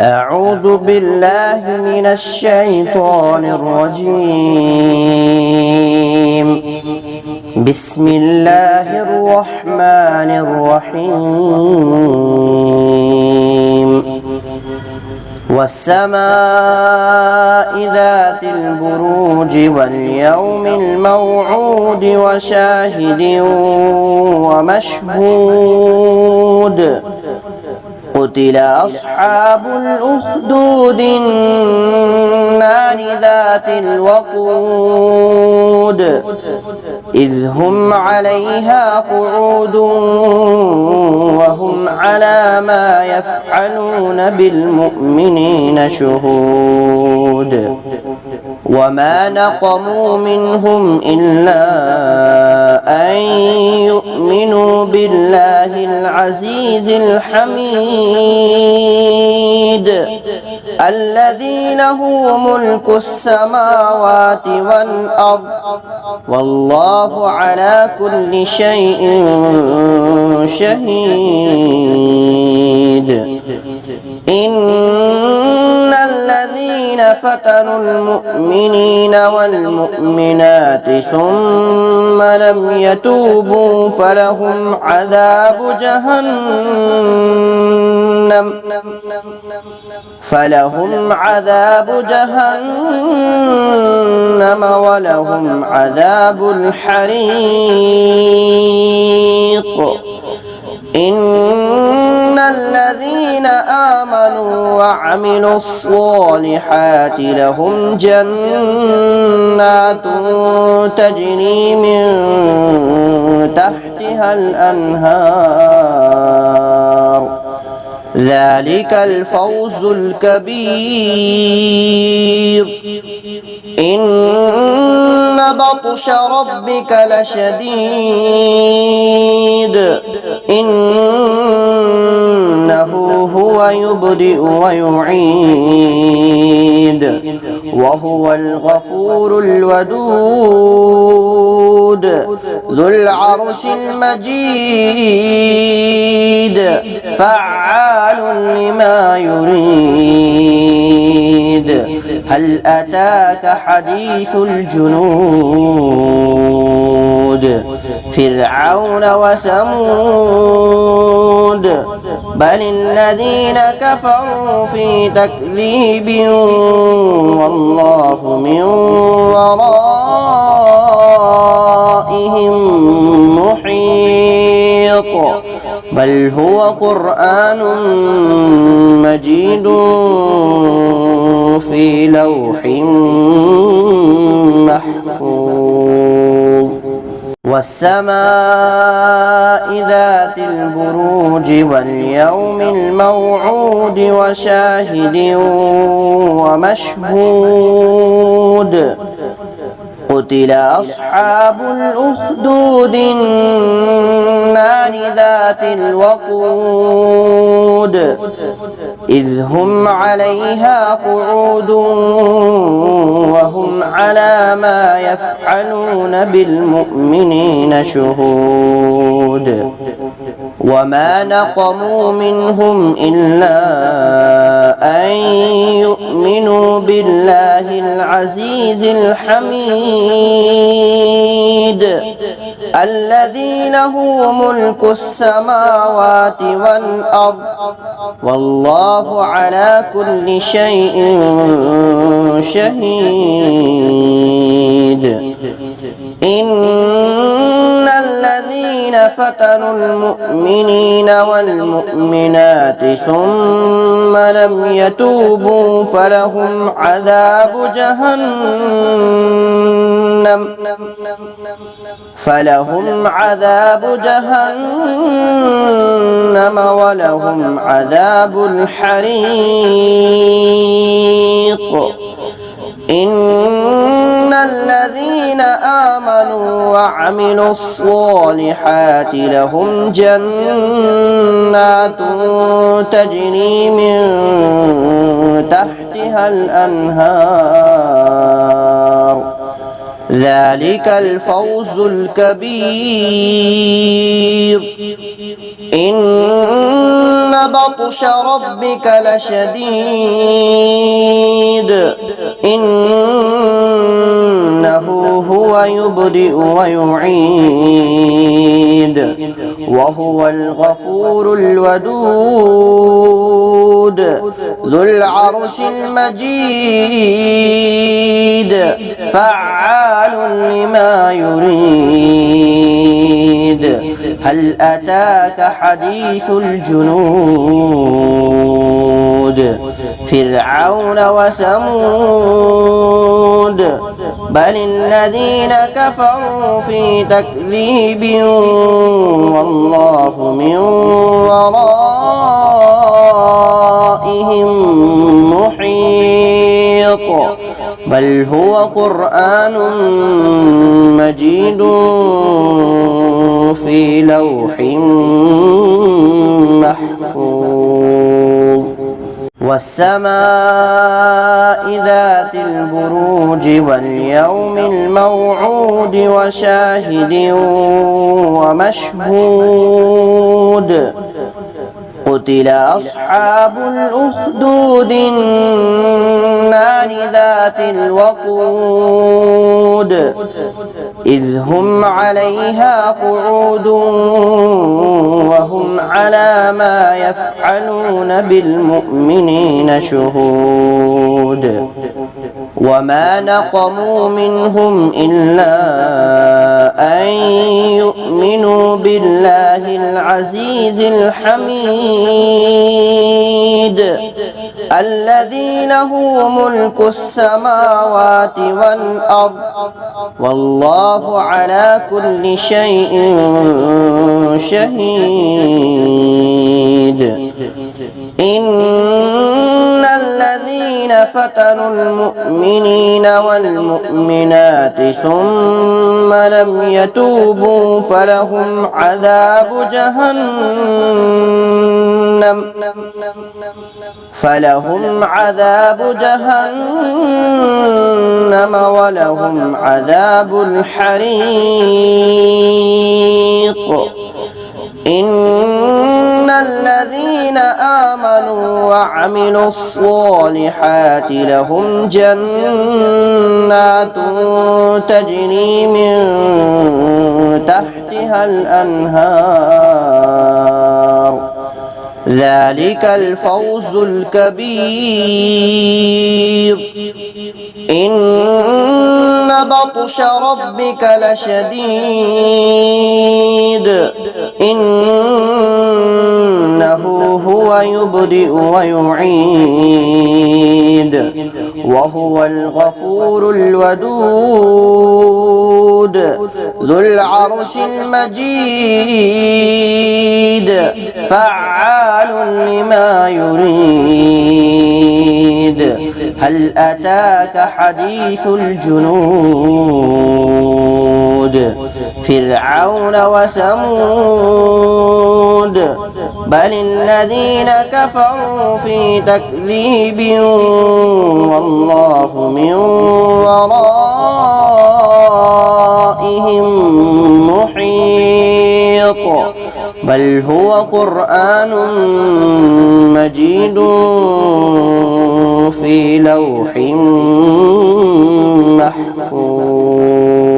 أعوذ بالله من الشيطان الرجيم. بسم الله الرحمن الرحيم. والسماء ذات البروج واليوم الموعود وشاهد ومشهود. قتل أصحاب الأخدود النار ذات الوقود إذ هم عليها قعود وهم على ما يفعلون بالمؤمنين شهود. وما نقموا منهم إلا أن يؤمنوا بالله العزيز الحميد الذي له ملك السماوات والأرض والله على كل شيء شهيد. إن الذين فتنوا المؤمنين والمؤمنات ثم لم يتوبوا فلهم عذاب جهنم ولهم عذاب الحريق. إن الذين آمنوا وعملوا الصالحات لهم جنات تجري من تحتها الأنهار ذلك الفوز الكبير. إن بطش ربك لشديد إنه هو يبدئ ويعيد وهو الغفور الودود ذو العرش المجيد فعال لما يريد. هل أتاك حديث الجنود فرعون وثمود بل الذين كفروا في تكذيب والله من ورائهم محيط. بل هو قرآن مجيد في لوح محفوظ. والسماء ذات البروج واليوم الموعود وشاهد ومشهود. قتل أصحاب الأخدود النار ذات الوقود إذ هم عليها قعود وهم على ما يفعلون بالمؤمنين شهود. وما نقموا منهم إلا أن يؤمنوا بالله العزيز الحميد الذي له ملك السماوات والأرض والله على كل شيء شهيد. إن الذين فتنوا المؤمنين والمؤمنات ثم لم يتوبوا فلهم عذاب جهنم ولهم عذاب الحريق. إن الذين آمنوا وعملوا الصالحات لهم جنات تجري من تحتها الأنهار ذلك الفوز الكبير. إن بطش ربك لشديد إنه هو يبدئ ويعيد وهو الغفور الودود ذو العرش المجيد فعال لما يريد هل أتاك حديث الجنود فرعون وثمود بل الذين كفروا في تكذيب والله من ورائهم محيط بل هو قرآن مجيد في لوح محفوظ والسماء ذات البروج واليوم الموعود وشاهد ومشهود قتل أصحاب الأخدود النار ذات الوقود إذ هم عليها قعود وهم على ما يفعلون بالمؤمنين شهود وما نقموا منهم إلا أن يؤمنوا بالله العزيز الحميد الذي له ملك السماوات والأرض والله على كل شيء شهيد إن الذين فتنوا المؤمنين والمؤمنات ثم لم يتوبوا فلهم عذاب جهنم ولهم عذاب الحريق إن الذين آمنوا وعملوا الصالحات لهم جنات تجري من تحتها الأنهار ذلك الفوز الكبير إن بطش ربك لشديد إنه هو يبدئ ويعيد وهو الغفور الودود ذو العرش المجيد فعال لما يريد هل أتاك حديث الجنود فرعون وثمود بل الذين كفروا في تكذيب والله من ورائهم محيط بل هو قرآن مجيد في لوح محفوظ.